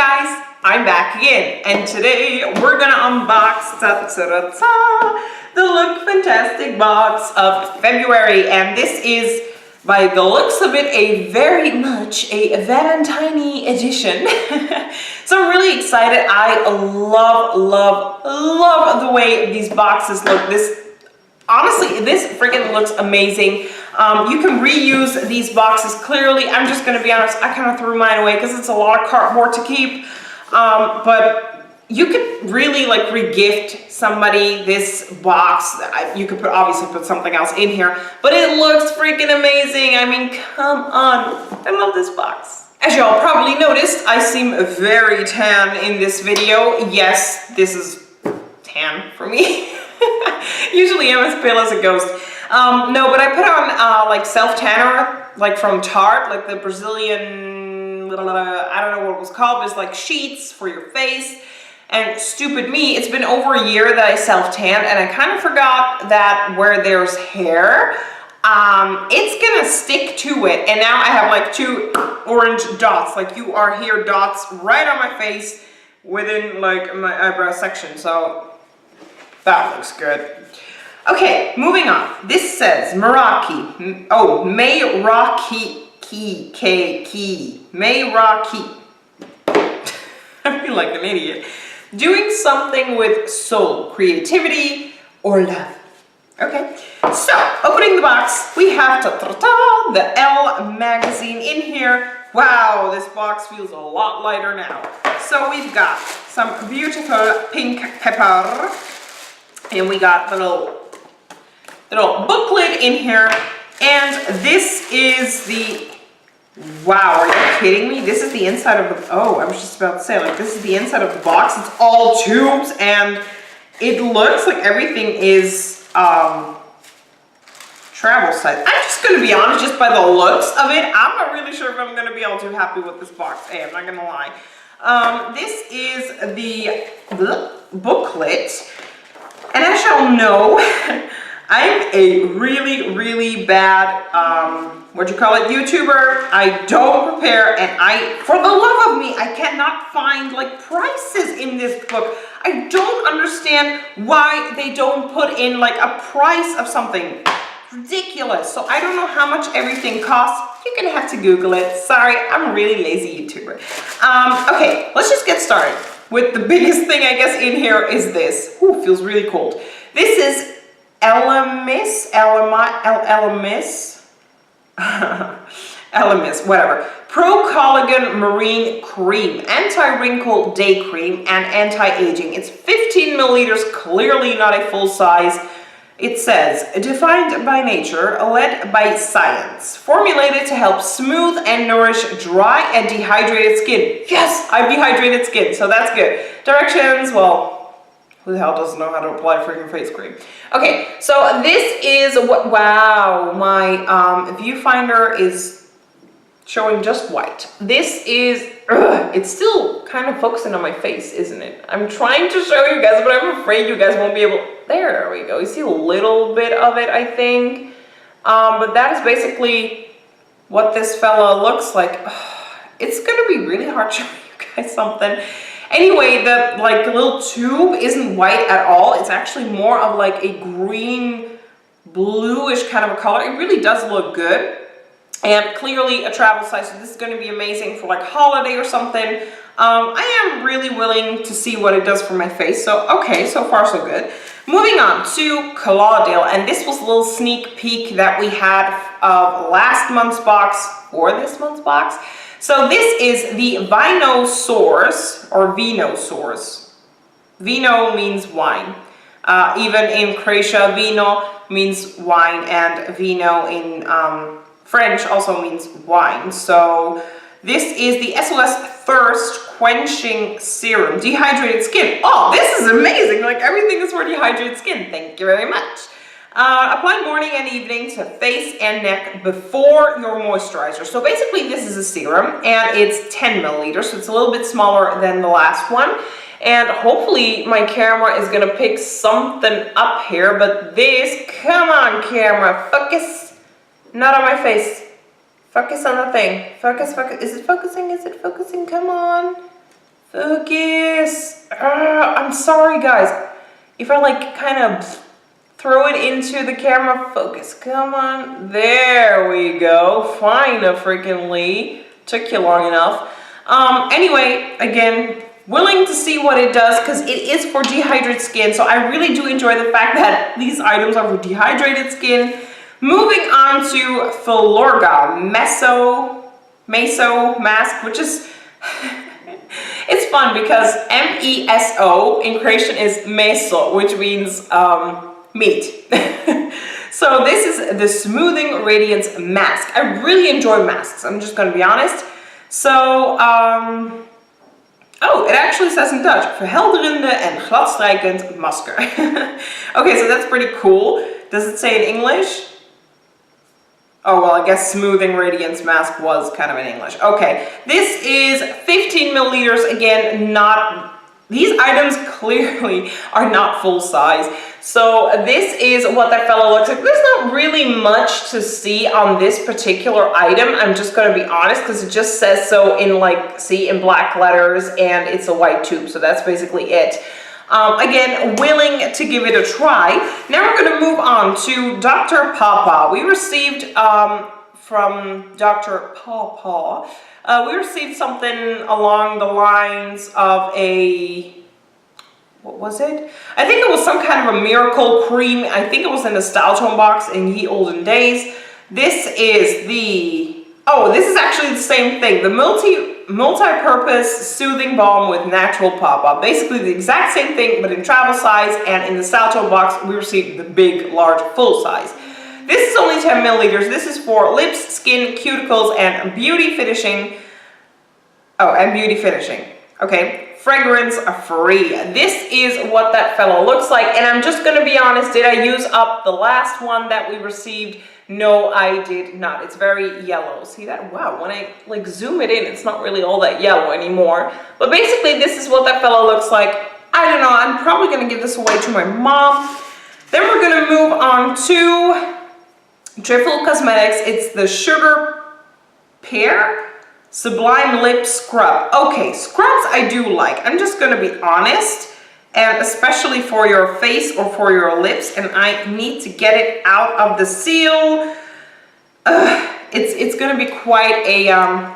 guys, I'm back again, and today we're gonna unbox the Lookfantastic box of February, and this is, by the looks of it, a very much a Valentine edition. So I'm really excited. I love the way these boxes look. Honestly, this freaking looks amazing. You can reuse these boxes clearly. I'm just going to be honest, I kind of threw mine away because it's a lot of cardboard to keep. But you could really like re-gift somebody this box. You could obviously put something else in here, but it looks freaking amazing. I mean, come on. I love this box. As y'all probably noticed, I seem very tan in this video. Yes, this is tan for me. Usually I'm as pale as a ghost. No, but I put on like self-tanner, like from Tarte, like the Brazilian, I don't know what it was called, but it's like sheets for your face. And stupid me, it's been over a year that I self-tanned, and I kind of forgot that where there's hair, it's gonna stick to it. And now I have like 2 orange dots, like you are here dots right on my face within like my eyebrow section. So that looks good. Okay, moving on. This says Meraki. Oh, Meraki. Meraki. I feel like an idiot. Doing something with soul, creativity, or love. Okay, so opening the box, we have the Elle magazine in here. Wow, this box feels a lot lighter now. So we've got some beautiful pink pepper. And we got the little booklet in here, and this is the, wow, are you kidding me? This is the inside of the, oh, I was just about to say, like, this is the inside of the box. It's all tubes, and it looks like everything is travel size. I'm just going to be honest, just by the looks of it, I'm not really sure if I'm going to be all too happy with this box. Hey, I'm not going to lie. This is the booklet. And as y'all know, I'm a really bad, YouTuber. I don't prepare, and for the love of me, I cannot find like prices in this book. I don't understand why they don't put in like a price of something. Ridiculous. So I don't know how much everything costs. You're gonna have to Google it. Sorry, I'm a really lazy YouTuber. Okay, let's just get started with the biggest thing, I guess, in here is this. Ooh, feels really cold. This is Elemis, whatever. Pro Collagen Marine Cream, Anti-Wrinkle Day Cream, and Anti-Aging. It's 15 milliliters, clearly not a full size. It says, defined by nature, led by science, formulated to help smooth and nourish dry and dehydrated skin. Yes, I have dehydrated skin, so that's good. Directions, well, who the hell doesn't know how to apply freaking face cream? Okay, so this is what, wow, my viewfinder is showing just white. This is, it's still kind of focusing on my face, isn't it? I'm trying to show you guys, but I'm afraid you guys won't be able. There we go. You see a little bit of it, I think. But that is basically what this fella looks like. It's gonna be really hard showing you guys something. Anyway, the like little tube isn't white at all. It's actually more of like a green, bluish kind of a color. It really does look good. And clearly a travel size, so this is going to be amazing for like holiday or something. I am really willing to see what it does for my face. So, okay, so far so good. Moving on to Claudel, and this was a little sneak peek that we had of last month's box or this month's box. So this is the Vino Source, or Vino Source. Vino means wine. Even in Croatia, vino means wine, and vino in French also means wine. So this is the SOS Thirst Quenching Serum, Dehydrated Skin. Oh, this is amazing. Like everything is for dehydrated skin. Thank you very much. Apply morning and evening to face and neck before your moisturizer. So basically this is a serum, and it's 10 milliliters. So it's a little bit smaller than the last one. And hopefully my camera is going to pick something up here. But this, come on camera, focus. Not on my face. Focus on the thing. Focus, focus. Is it focusing? Is it focusing? Come on. Focus. I'm sorry, guys. If I like kind of throw it into the camera, focus. Come on. There we go. Finally. Took you long enough. Anyway, again, willing to see what it does because it is for dehydrated skin. So I really do enjoy the fact that these items are for dehydrated skin. Moving on to Filorga Meso Mask, which is... It's fun because M-E-S-O in Croatian is meso, which means meat. So this is the Smoothing Radiance Mask. I really enjoy masks, I'm just gonna be honest. So, oh, it actually says in Dutch, verhelderende en gladstrijkend masker. Okay, so that's pretty cool. Does it say in English? Oh, well, I guess Smoothing Radiance Mask was kind of in English. Okay, this is 15 milliliters. Again, these items clearly are not full size. So this is what that fellow looks like. There's not really much to see on this particular item. I'm just going to be honest because it just says so in in black letters, and it's a white tube. So that's basically it. Again, willing to give it a try. Now we're going to move on to Dr. Papa. We received from Dr. Papa, we received something along the lines of what was it? I think it was some kind of a miracle cream. I think it was in the StyleTone box in ye olden days. This is this is actually the same thing. The multi-purpose soothing balm with natural papa. Basically the exact same thing, but in travel size, and in the StyleTone box we received the big, large, full size. This is only 10 milliliters. This is for lips, skin, cuticles, and beauty finishing. Oh, and beauty finishing. Okay, fragrance free. This is what that fellow looks like, and I'm just gonna be honest, did I use up the last one that we received? No, I did not. It's very yellow. See that? Wow, when I zoom it in, it's not really all that yellow anymore. But basically, this is what that fellow looks like. I don't know, I'm probably gonna give this away to my mom. Then we're gonna move on to Trifle Cosmetics. It's the Sugar Pear Sublime Lip Scrub. Okay, scrubs I do like. I'm just gonna be honest. And especially for your face or for your lips, and I need to get it out of the seal. It's gonna be quite a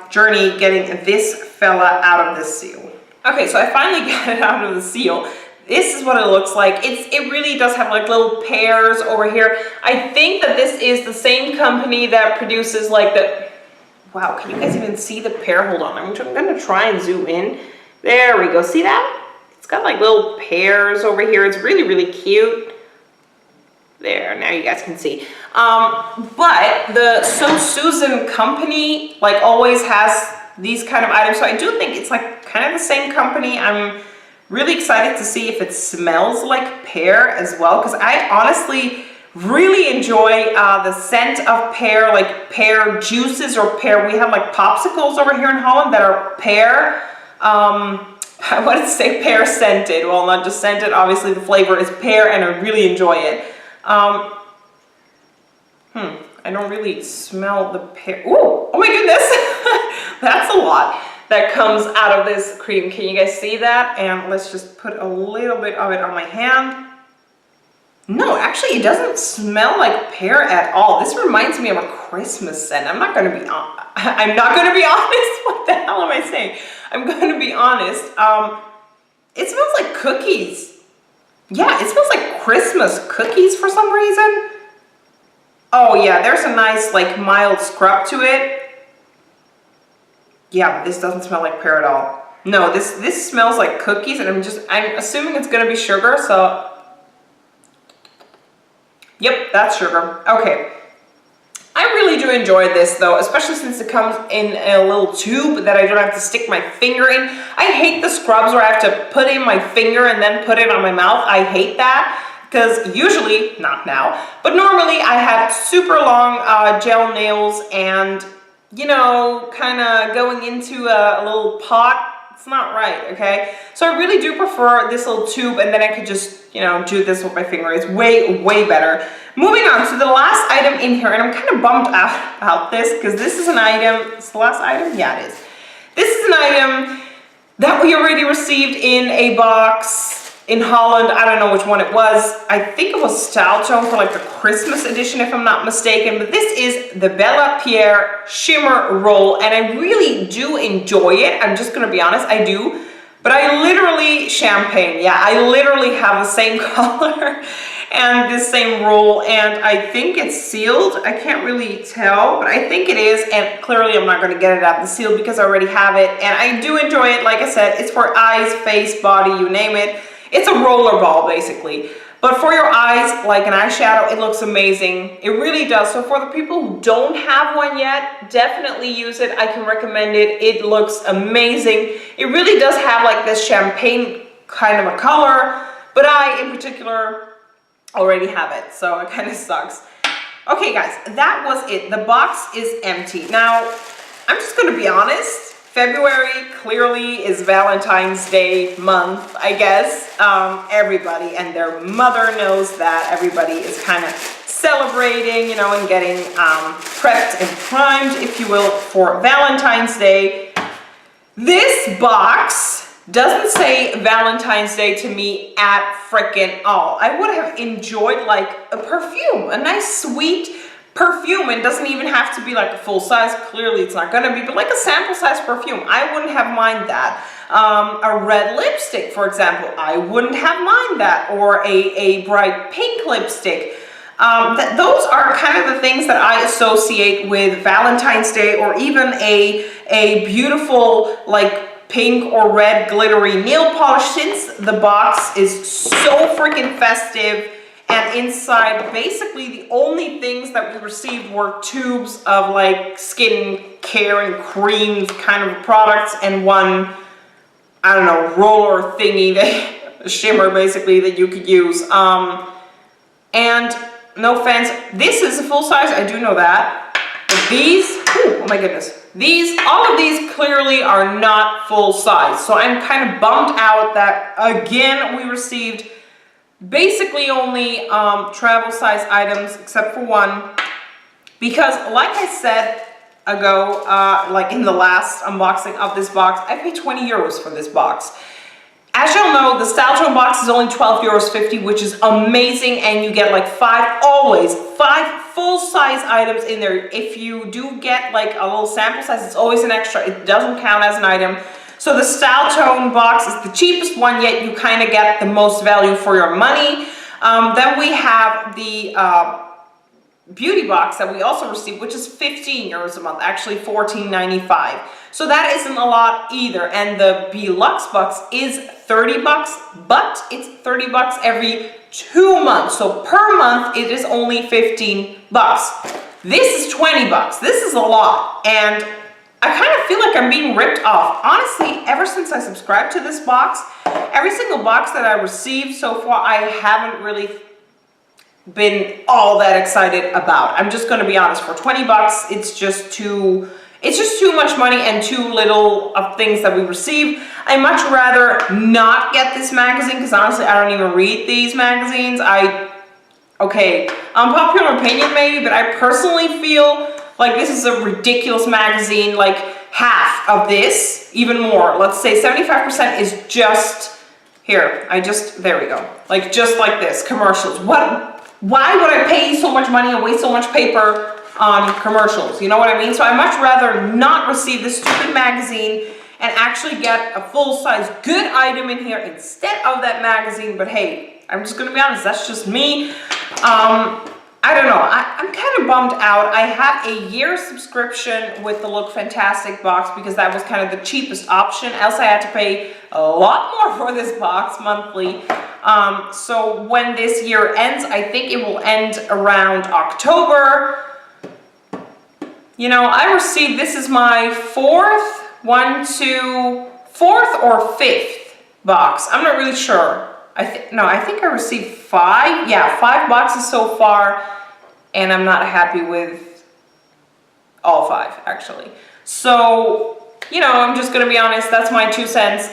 journey getting this fella out of the seal. Okay, so I finally got it out of the seal. This is what it looks like. It really does have little pears over here. I think that this is the same company that produces wow, can you guys even see the pear? Hold on, I'm gonna try and zoom in. There we go, see that? It's got little pears over here. It's really, really cute. There, now you guys can see. But the So Susan company always has these kind of items. So I do think it's kind of the same company. I'm really excited to see if it smells like pear as well, because I honestly really enjoy the scent of pear, pear juices or pear. We have popsicles over here in Holland that are pear. I want to say pear scented. Well, not just scented. Obviously, the flavor is pear, and I really enjoy it. I don't really smell the pear. Ooh, oh my goodness. That's a lot that comes out of this cream. Can you guys see that? And let's just put a little bit of it on my hand. No, actually, it doesn't smell like pear at all. This reminds me of a Christmas scent. I'm not going to be honest. What the hell am I saying? I'm going to be honest. It smells like cookies. Yeah, it smells like Christmas cookies for some reason. Oh yeah, there's a nice mild scrub to it. Yeah, but this doesn't smell like pear at all. No, this smells like cookies, and I'm assuming it's going to be sugar, so. Yep, that's sugar. Okay. I really do enjoy this though, especially since it comes in a little tube that I don't have to stick my finger in. I hate the scrubs where I have to put in my finger and then put it on my mouth. I hate that because usually, not now, but normally I have super long gel nails, and kind of going into a little pot. It's not right, okay? So I really do prefer this little tube, and then I could just, do this with my finger. It's way, way better. Moving on to the last item in here, and I'm kind of bummed out about this because this is an item. It's the last item? Yeah, it is. This is an item that we already received in a box in Holland. I don't know which one it was. I think it was StyleTone for like the Christmas edition, if I'm not mistaken. But this is the Bella Pierre Shimmer Roll, and I really do enjoy it. I'm just gonna be honest, I do. But I literally, champagne, yeah, I literally have the same color and the same roll, and I think it's sealed. I can't really tell, but I think it is, and clearly I'm not going to get it out of the seal because I already have it, and I do enjoy it. Like I said, it's for eyes, face, body, you name it. It's a roller ball, basically. But for your eyes, like an eyeshadow, it looks amazing. It really does. So for the people who don't have one yet, definitely use it. I can recommend it. It looks amazing. It really does have like this champagne kind of a color, but I, in particular, already have it, so it kind of sucks. Okay, guys, that was it. The box is empty. Now, I'm just going to be honest. February clearly is Valentine's Day month, I guess. Everybody and their mother knows that. Everybody is kind of celebrating, you know, and getting prepped and primed, if you will, for Valentine's Day. This box doesn't say Valentine's Day to me at frickin' all. I would have enjoyed like a perfume, a nice sweet perfume. It doesn't even have to be like a full size. Clearly it's not gonna be, but like a sample size perfume. I wouldn't have mind that. A red lipstick, for example, I wouldn't have mind that. Or a bright pink lipstick. Those are kind of the things that I associate with Valentine's Day, or even a beautiful like pink or red glittery nail polish, since the box is so freaking festive. And inside, basically the only things that we received were tubes of like skin care and cream kind of products, and one, I don't know, roller thingy, that shimmer basically, that you could use. And no offense, this is a full size, I do know that. But these, oh my goodness, all of these clearly are not full size. So I'm kind of bummed out that, again, we received basically only travel size items, except for one, because like I said ago, like in the last unboxing of this box, I paid 20 euros for this box. As y'all know, the StyleTone box is only 12.50 euros, which is amazing, and you get like always five full-size items in there. If you do get like a little sample size, it's always an extra. It doesn't count as an item. So the StyleTone box is the cheapest one, yet you kind of get the most value for your money. Then we have the beauty box that we also received, which is 15 euros a month, actually 14.95. So that isn't a lot either. And the Deluxe box is 30 bucks, but it's 30 bucks every 2 months. So per month, it is only 15 bucks. This is 20 bucks. This is a lot. And I kind of feel like I'm being ripped off. Honestly, ever since I subscribed to this box, every single box that I received so far, I haven't really been all that excited about. I'm just going to be honest. For 20 bucks, it's just too much money and too little of things that we receive. I much rather not get this magazine, because honestly, I don't even read these magazines. Okay, unpopular opinion maybe, but I personally feel like this is a ridiculous magazine. Like half of this, even more, let's say 75% is just here. There we go. Like just like this, commercials. Why would I pay so much money and waste so much paper on commercials? You know what I mean? So I much rather not receive this stupid magazine and actually get a full-size good item in here instead of that magazine. But hey, I'm just gonna be honest, that's just me. I don't know, I'm kind of bummed out. I have a year subscription with the Lookfantastic box because that was kind of the cheapest option, else I had to pay a lot more for this box monthly. So when this year ends, I think it will end around October. You know, I received, this is my fourth or fifth box. I'm not really sure. I think I received 5. Yeah, 5 boxes so far, and I'm not happy with all 5 actually. So, you know, I'm just gonna be honest, that's my 2 cents.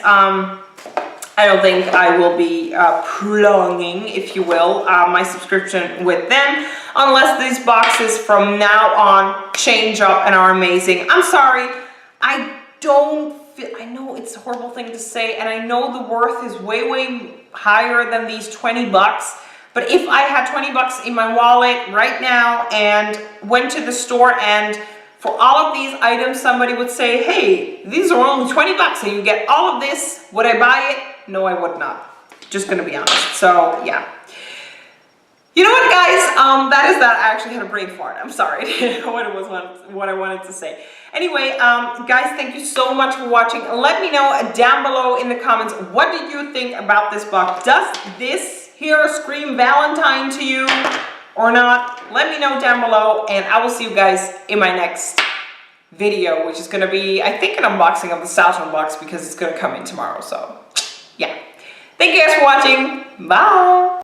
I don't think I will be prolonging, if you will, my subscription with them, unless these boxes from now on change up and are amazing. I'm sorry, I don't I know it's a horrible thing to say, and I know the worth is way, way higher than these 20 bucks. But if I had 20 bucks in my wallet right now and went to the store, and for all of these items somebody would say, hey, these are only 20 bucks and you get all of this, would I buy it? No, I would not. Just gonna be honest. So yeah. You know what, guys? That is that. I actually had a brain fart. I'm sorry. what I wanted to say. Anyway, guys, thank you so much for watching. Let me know down below in the comments, what did you think about this box? Does this here scream Valentine to you or not? Let me know down below, and I will see you guys in my next video, which is going to be, I think, an unboxing of the StyleTone box, because it's going to come in tomorrow. So yeah. Thank you guys for watching. Bye.